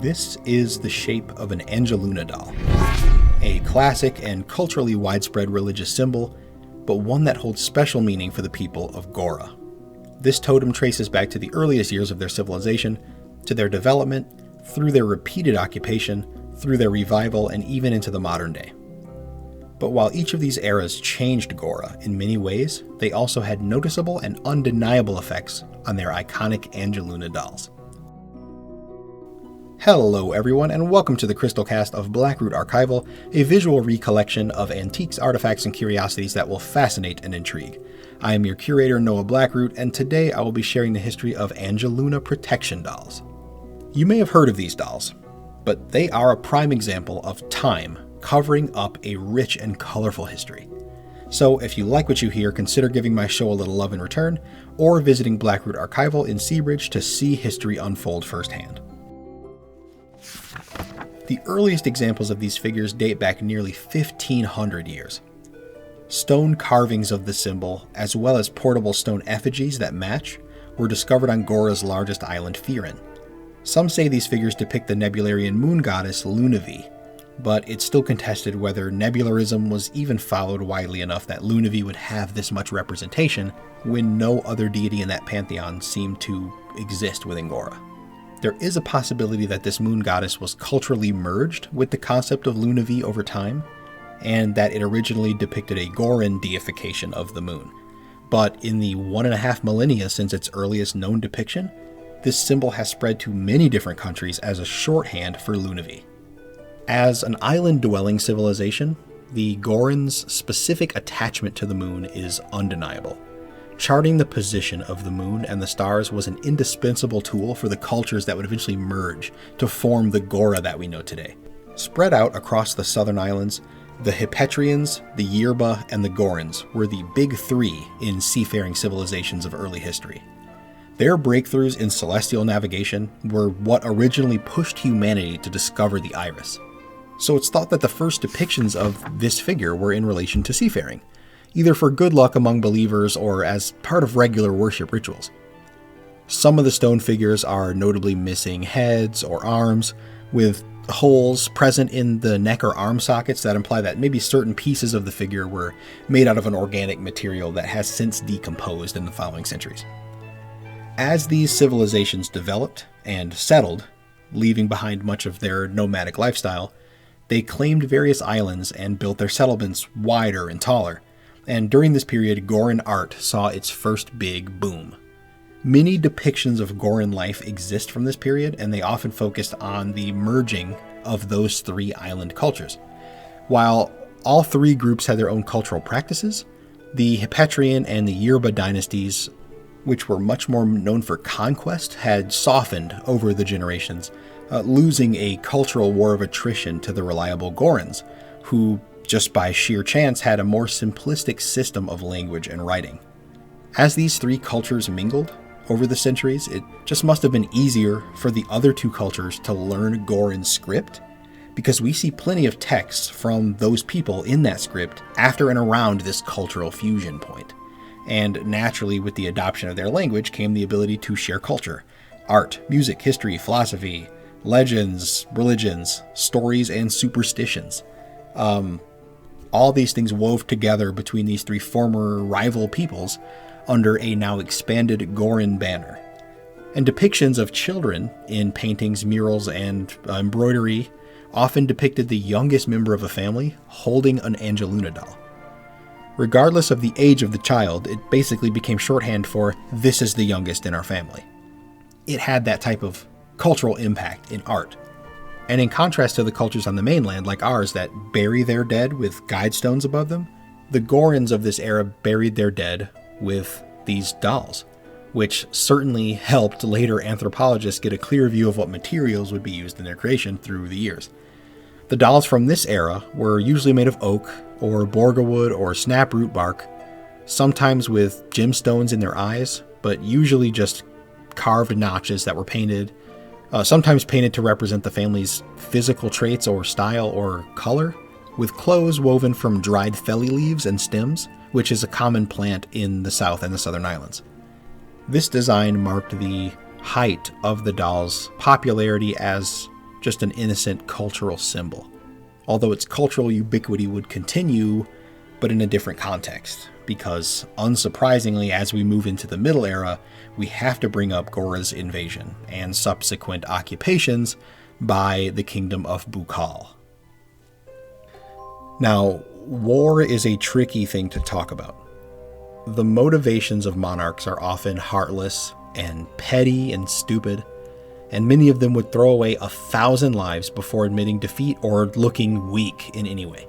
This is the shape of an Angeluna doll, a classic and culturally widespread religious symbol, but one that holds special meaning for the people of Gora. This totem traces back to the earliest years of their civilization, to their development, through their repeated occupation, through their revival, and even into the modern day. But while each of these eras changed Gora in many ways, they also had noticeable and undeniable effects on their iconic Angeluna dolls. Hello everyone, and welcome to the Crystal Cast of Blackroot Archival, a visual recollection of antiques, artifacts, and curiosities that will fascinate and intrigue. I am your curator, Noah Blackroot, and today I will be sharing the history of Angeluna protection dolls. You may have heard of these dolls, but they are a prime example of time covering up a rich and colorful history. So if you like what you hear, consider giving my show a little love in return, or visiting Blackroot Archival in Seabridge to see history unfold firsthand. The earliest examples of these figures date back nearly 1,500 years. Stone carvings of the symbol, as well as portable stone effigies that match, were discovered on Gora's largest island, Firin. Some say these figures depict the Nebularian moon goddess Lunavi, but it's still contested whether nebularism was even followed widely enough that Lunavi would have this much representation when no other deity in that pantheon seemed to exist within Gora. There is a possibility that this moon goddess was culturally merged with the concept of Lunavi over time, and that it originally depicted a Goran deification of the moon. But in the 1.5 millennia since its earliest known depiction, this symbol has spread to many different countries as a shorthand for Lunavi. As an island-dwelling civilization, the Gorans' specific attachment to the moon is undeniable. Charting the position of the moon and the stars was an indispensable tool for the cultures that would eventually merge to form the Gora that we know today. Spread out across the southern islands, the Hipetrians, the Yerba, and the Gorans were the big three in seafaring civilizations of early history. Their breakthroughs in celestial navigation were what originally pushed humanity to discover the iris. So it's thought that the first depictions of this figure were in relation to seafaring, either for good luck among believers or as part of regular worship rituals. Some of the stone figures are notably missing heads or arms, with holes present in the neck or arm sockets that imply that maybe certain pieces of the figure were made out of an organic material that has since decomposed in the following centuries. As these civilizations developed and settled, leaving behind much of their nomadic lifestyle, they claimed various islands and built their settlements wider and taller. And during this period, Goran art saw its first big boom. Many depictions of Goran life exist from this period, and they often focused on the merging of those three island cultures. While all three groups had their own cultural practices, the Hipetrian and the Yerba dynasties, which were much more known for conquest, had softened over the generations, losing a cultural war of attrition to the reliable Gorans, who just by sheer chance had a more simplistic system of language and writing. As these three cultures mingled over the centuries, it just must have been easier for the other two cultures to learn Goran script, because we see plenty of texts from those people in that script after and around this cultural fusion point. And naturally, with the adoption of their language came the ability to share culture, art, music, history, philosophy, legends, religions, stories, and superstitions. All these things wove together between these three former rival peoples under a now expanded Goran banner. And depictions of children in paintings, murals, and embroidery often depicted the youngest member of a family holding an Angeluna doll. Regardless of the age of the child, it basically became shorthand for "this is the youngest in our family." It had that type of cultural impact in art. And in contrast to the cultures on the mainland like ours that bury their dead with guidestones above them, the Gorans of this era buried their dead with these dolls, which certainly helped later anthropologists get a clear view of what materials would be used in their creation through the years. The dolls from this era were usually made of oak or borga wood or snaproot bark, sometimes with gemstones in their eyes, but usually just carved notches that were painted, sometimes painted to represent the family's physical traits or style or color, with clothes woven from dried feli leaves and stems, which is a common plant in the South and the Southern Islands. This design marked the height of the doll's popularity as just an innocent cultural symbol. Although its cultural ubiquity would continue, but in a different context, because unsurprisingly, as we move into the Middle Era, we have to bring up Gora's invasion and subsequent occupations by the kingdom of Buquali. Now, war is a tricky thing to talk about. The motivations of monarchs are often heartless and petty and stupid, and many of them would throw away 1,000 lives before admitting defeat or looking weak in any way.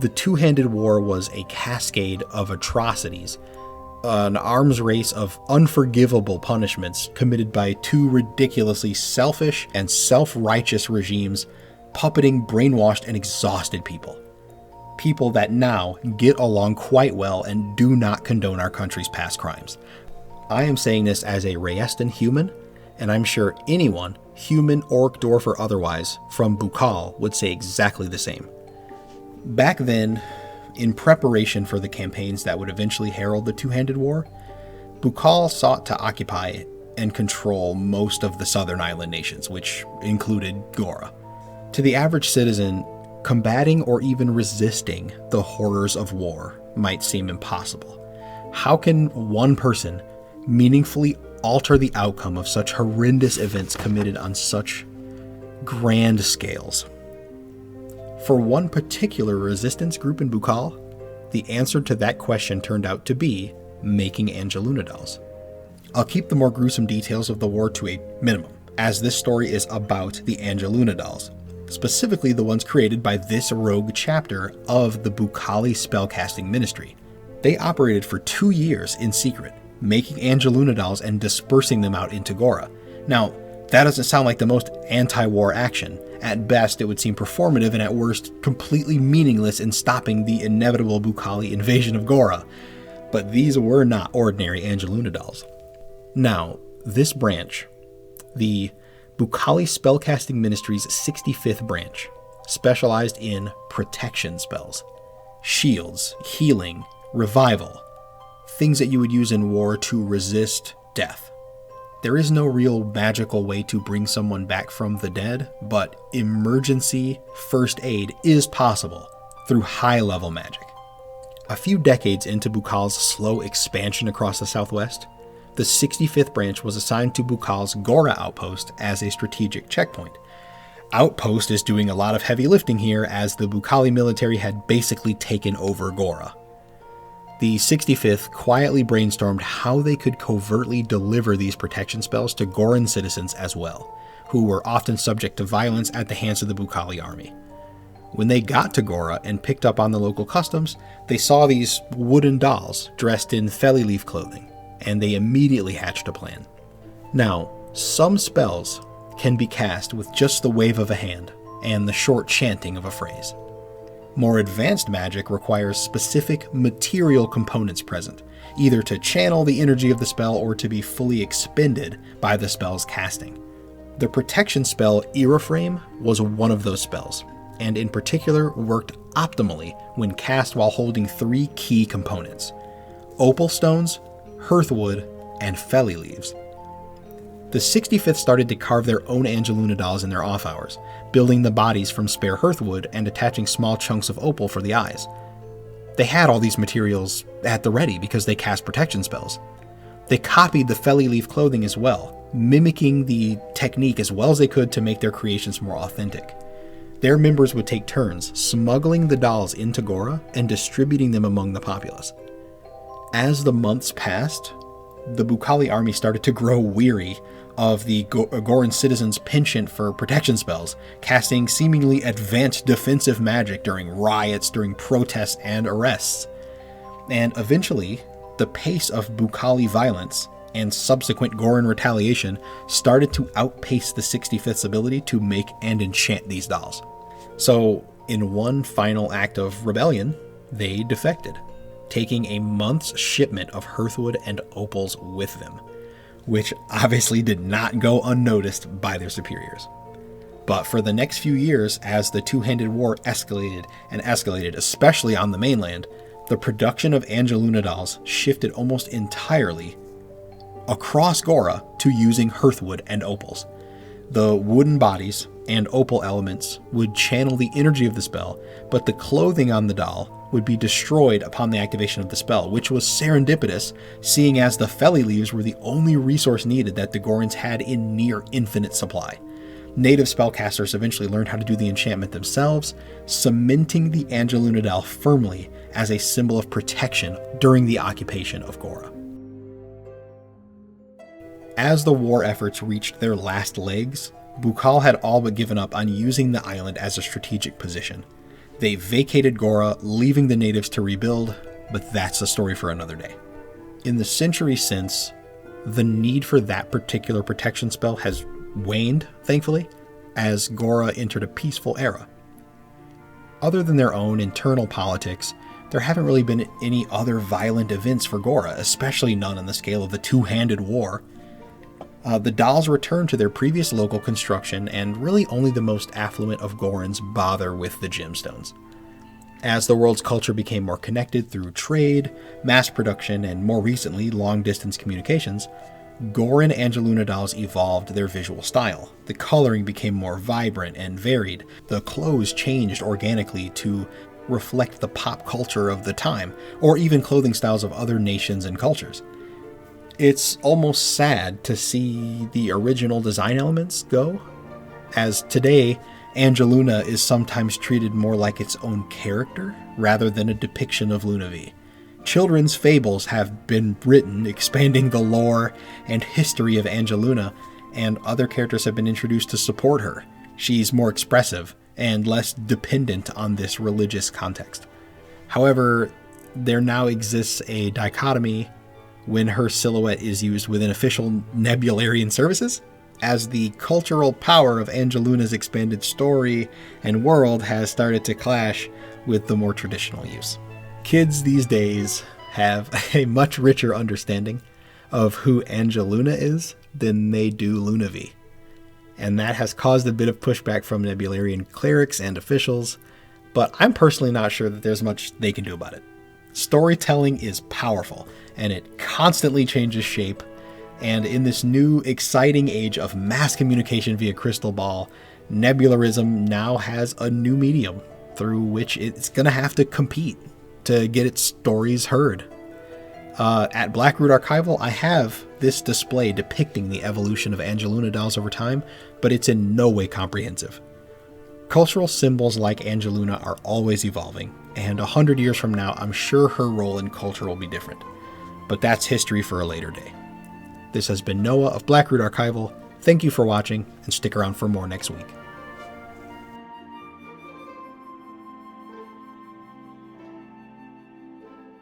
The Two-Handed War was a cascade of atrocities, an arms race of unforgivable punishments committed by two ridiculously selfish and self-righteous regimes, puppeting brainwashed and exhausted people. People that now get along quite well and do not condone our country's past crimes. I am saying this as a Raestan human, and I'm sure anyone, human, orc, dwarf, or otherwise, from Buquali would say exactly the same. Back then, in preparation for the campaigns that would eventually herald the Two-Handed War, Buquali sought to occupy and control most of the southern island nations, which included Gora. To the average citizen, combating or even resisting the horrors of war might seem impossible. How can one person meaningfully alter the outcome of such horrendous events committed on such grand scales? For one particular resistance group in Buquali, the answer to that question turned out to be making Angeluna dolls. I'll keep the more gruesome details of the war to a minimum, as this story is about the Angeluna dolls, specifically the ones created by this rogue chapter of the Buquali spellcasting ministry. They operated for 2 years in secret, making Angeluna dolls and dispersing them out into Gora. Now, that doesn't sound like the most anti-war action. At best, it would seem performative and at worst, completely meaningless in stopping the inevitable Buquali invasion of Gora. But these were not ordinary Angeluna dolls. Now, this branch, the Buquali Spellcasting Ministry's 65th branch, specialized in protection spells, shields, healing, revival, things that you would use in war to resist death. There is no real magical way to bring someone back from the dead, but emergency first aid is possible through high-level magic. A few decades into Buquali's slow expansion across the southwest, the 65th branch was assigned to Buquali's Gora outpost as a strategic checkpoint. Outpost is doing a lot of heavy lifting here, as the Buquali military had basically taken over Gora. The 65th quietly brainstormed how they could covertly deliver these protection spells to Goran citizens as well, who were often subject to violence at the hands of the Buquali army. When they got to Gora and picked up on the local customs, they saw these wooden dolls dressed in feli leaf clothing, and they immediately hatched a plan. Now, some spells can be cast with just the wave of a hand and the short chanting of a phrase. More advanced magic requires specific material components present, either to channel the energy of the spell or to be fully expended by the spell's casting. The protection spell Iraframe was one of those spells, and in particular worked optimally when cast while holding 3 key components: opal stones, hearthwood, and feli leaves. The 65th started to carve their own Angeluna dolls in their off hours, building the bodies from spare hearthwood and attaching small chunks of opal for the eyes. They had all these materials at the ready because they cast protection spells. They copied the feli leaf clothing as well, mimicking the technique as well as they could to make their creations more authentic. Their members would take turns smuggling the dolls into Gora and distributing them among the populace. As the months passed, the Buquali army started to grow weary of the Goran citizens' penchant for protection spells, casting seemingly advanced defensive magic during riots, during protests, and arrests. And eventually, the pace of Buquali violence and subsequent Goran retaliation started to outpace the 65th's ability to make and enchant these dolls. So, in one final act of rebellion, they defected, taking a month's shipment of hearthwood and opals with them, which obviously did not go unnoticed by their superiors. But for the next few years, as the Two-Handed War escalated and escalated, especially on the mainland, the production of Angeluna dolls shifted almost entirely across Gora to using hearthwood and opals. The wooden bodies and opal elements would channel the energy of the spell, but the clothing on the doll would be destroyed upon the activation of the spell, which was serendipitous, seeing as the Feli leaves were the only resource needed that the Gorons had in near infinite supply. Native spellcasters eventually learned how to do the enchantment themselves, cementing the Angeluna doll firmly as a symbol of protection during the occupation of Gora. As the war efforts reached their last legs, Buquali had all but given up on using the island as a strategic position. They vacated Gora, leaving the natives to rebuild, but that's a story for another day. In the century since, the need for that particular protection spell has waned, thankfully, as Gora entered a peaceful era. Other than their own internal politics, there haven't really been any other violent events for Gora, especially none on the scale of the two-handed war. The dolls return to their previous local construction, and really only the most affluent of Gorons bother with the gemstones. As the world's culture became more connected through trade, mass production, and more recently, long-distance communications, Goran Angeluna dolls evolved their visual style. The coloring became more vibrant and varied. The clothes changed organically to reflect the pop culture of the time, or even clothing styles of other nations and cultures. It's almost sad to see the original design elements go, as today, Angeluna is sometimes treated more like its own character rather than a depiction of Lunavi. Children's fables have been written expanding the lore and history of Angeluna, and other characters have been introduced to support her. She's more expressive and less dependent on this religious context. However, there now exists a dichotomy when her silhouette is used within official Nebularian services, as the cultural power of Angeluna's expanded story and world has started to clash with the more traditional use. Kids these days have a much richer understanding of who Angeluna is than they do Lunavi, and that has caused a bit of pushback from Nebularian clerics and officials, but I'm personally not sure that there's much they can do about it. Storytelling is powerful, and it constantly changes shape, and in this new, exciting age of mass communication via crystal ball, Nebularism now has a new medium through which it's going to have to compete to get its stories heard. At Blackroot Archival, I have this display depicting the evolution of Angeluna dolls over time, but it's in no way comprehensive. Cultural symbols like Angeluna are always evolving, and 100 years from now, I'm sure her role in culture will be different. But that's history for a later day. This has been Noah of Blackroot Archival. Thank you for watching, and stick around for more next week.